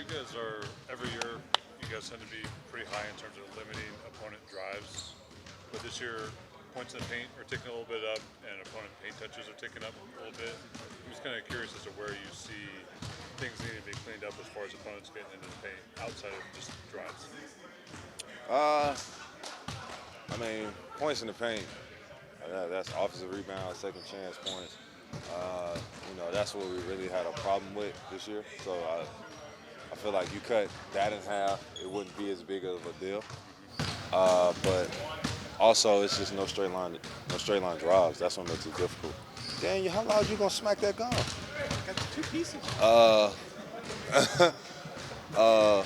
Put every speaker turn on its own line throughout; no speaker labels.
you guys are every year. You guys tend to be pretty high in terms of limiting opponent drives, but this year points in the paint are ticking a little bit up, and opponent paint touches are ticking up a little bit. I'm just kind of curious as to where you see things needing to be cleaned up as far as opponents getting into the paint outside of just drives.
Uh, I mean, points in the paint. That's offensive rebounds, second chance points. That's what we really had a problem with this year. So I feel like you cut that in half, it wouldn't be as big of a deal. But also, it's just no straight line drives. That's what makes it difficult. Daniel, how loud you gonna smack that gum?
Got the two pieces.
Uh, uh,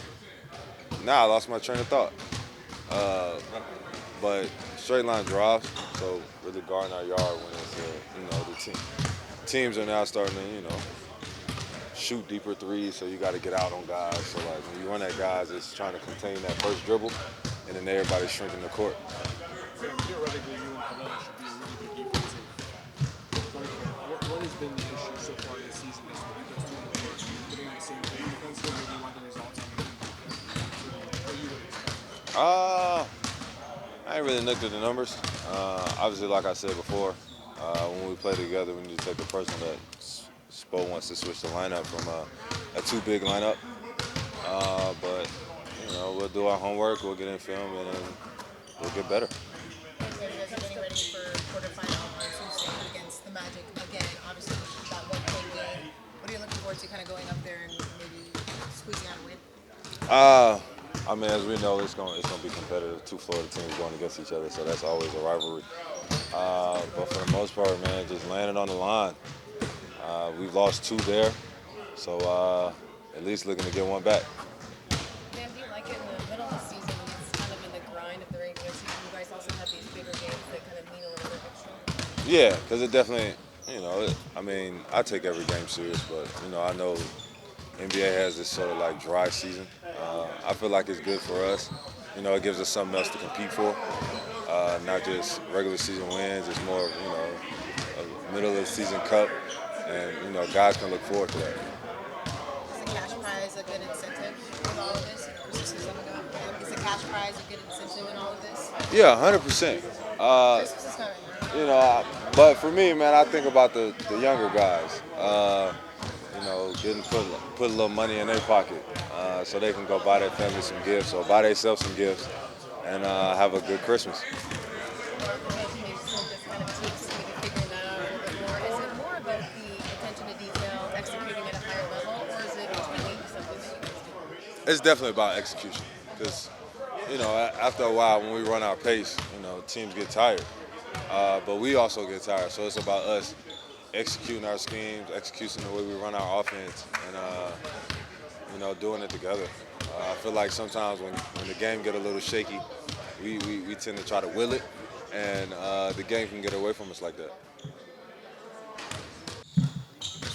now I lost my train of thought. Uh, but straight line drives, so really guarding our yard when it's teams are now starting to shoot deeper threes, so you got to get out on guys. So like when you run at guys, it's trying to contain that first dribble, and then everybody's shrinking the court.
Theoretically, you and Cologne should be a really good defensive player. What has been the issue so far this season as you guys do in the first? Putting on the same thing defensively, maybe why the results aren't what you would expect?
I ain't really looked at the numbers. Obviously, like I said before, when we play together, we need to take it personal that Spo wants to switch the lineup from a too big lineup. But we'll do our homework, we'll get in film, and then we'll get better.
You guys are getting ready for quarterfinal on Tuesday against the Magic again. Obviously, that one-point game. What are you looking forward to, kind of going up there and maybe squeezing out a win?
As we know, it's gonna be competitive. Two Florida teams going against each other, so that's always a rivalry. But for the most part, man, just landing on the line. We've lost two there, so at least looking to get one back.
Dan, do you like it in the middle of the season when it's kind of in the grind of the regular season? You guys also have these bigger games that kind of mean a little bit extra.
Yeah, because it definitely, I take every game serious, but I know NBA has this sort of like dry season. I feel like it's good for us. It gives us something else to compete for. Not just regular season wins. It's more, a middle of the season cup, and guys can look forward to that.
Is the cash prize a good incentive in all of this? Christmas is coming up. Is the cash prize a good incentive in all of this?
Yeah, 100%.
Christmas is coming, right?
But for me, man, I think about the younger guys. Getting put a little money in their pocket, so they can go buy their family some gifts or buy themselves some gifts and have a good Christmas.
Maybe still just kind of teams maybe figuring that out a little bit more. Is it more about the attention to detail, executing at a higher level, or is it maybe something that you guys do?
It's definitely about execution because, after a while when we run our pace, teams get tired. But we also get tired, so it's about us executing our schemes, executing the way we run our offense, and doing it together. I feel like sometimes when the game get a little shaky, we tend to try to will it, and the game can get away from us like that.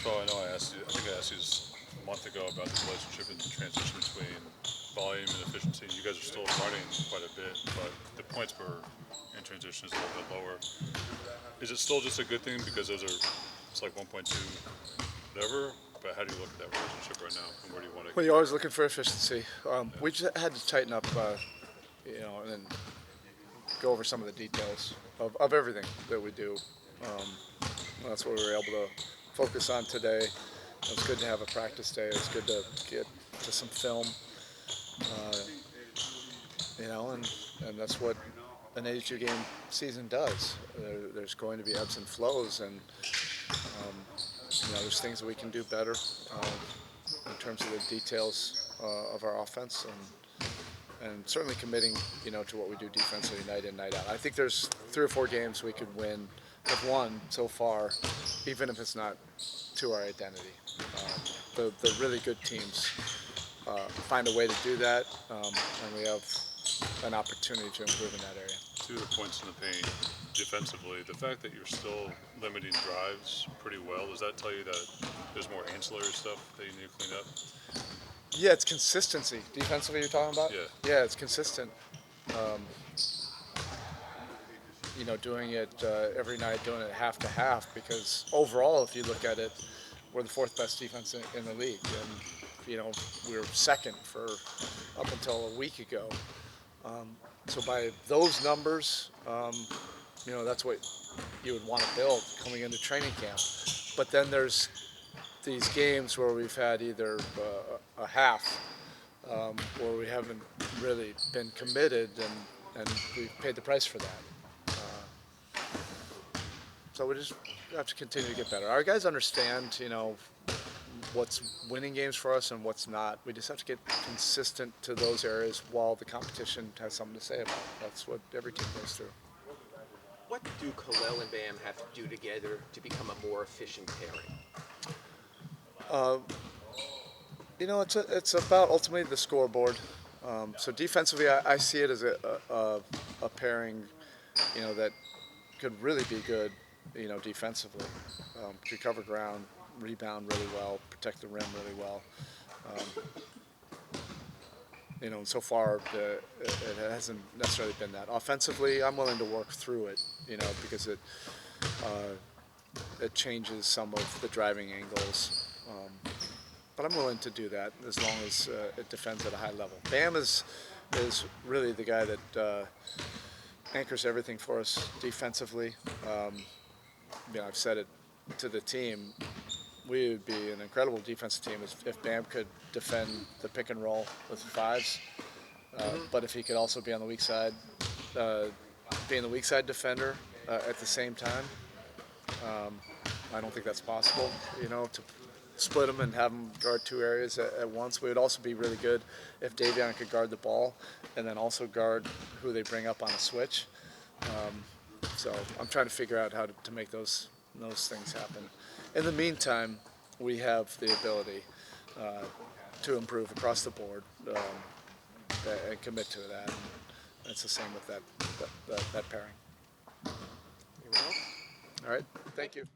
So I know I think I asked you this a month ago about the relationship and the transition between volume and efficiency. You guys are still running quite a bit, but the points per in transition is a little bit lower. Is it still just a good thing because it's like 1.2 whatever? But how do you look at that relationship right now, and where do you want to?
Well, you're always looking for efficiency. We just had to tighten up, and then go over some of the details of everything that we do. That's what we were able to focus on today. It was good to have a practice day. It was good to get to some film. And that's what an 82-game season does. There's going to be ebbs and flows, and there's things that we can do better in terms of the details of our offense, and certainly committing, to what we do defensively night in, night out. I think there's 3 or 4 games we could win, have won so far, even if it's not to our identity. The really good teams find a way to do that, and we have an opportunity to improve in that area.
To the points in the paint defensively, the fact that you're still limiting drives pretty well, does that tell you that there's more ancillary stuff that you need to clean up?
Yeah, it's consistency. Defensively, you're talking about?
Yeah.
Yeah, it's consistent. Doing it every night, doing it half to half, because overall, if you look at it, we're the 4th best defense in the league. And, we were second for up until a week ago. So by those numbers, that's what you would want to build coming into training camp. But then there's these games where we've had either a half where we haven't really been committed, and we've paid the price for that. So we just have to continue to get better. Our guys understand, what's winning games for us and what's not. We just have to get consistent to those areas while the competition has something to say about it. That's what every team goes through.
What do Khalil and Bam have to do together to become a more efficient pairing?
It's about ultimately the scoreboard. So defensively, I see it as a pairing, that could really be good, defensively. Could cover ground, rebound really well, protect the rim really well. And so far it hasn't necessarily been that. Offensively, I'm willing to work through it, because it changes some of the driving angles. But I'm willing to do that as long as it defends at a high level. Bam is really the guy that anchors everything for us defensively. I've said it to the team. We would be an incredible defensive team if Bam could defend the pick and roll with fives. But if he could also be on the weak side, being the weak side defender at the same time, I don't think that's possible. To split them and have them guard two areas at once. We would also be really good if Davion could guard the ball and then also guard who they bring up on a switch. So I'm trying to figure out how to make those things happen. In the meantime, we have the ability to improve across the board and commit to that. And it's the same with that pairing.
Anyone else?
All right, thank you.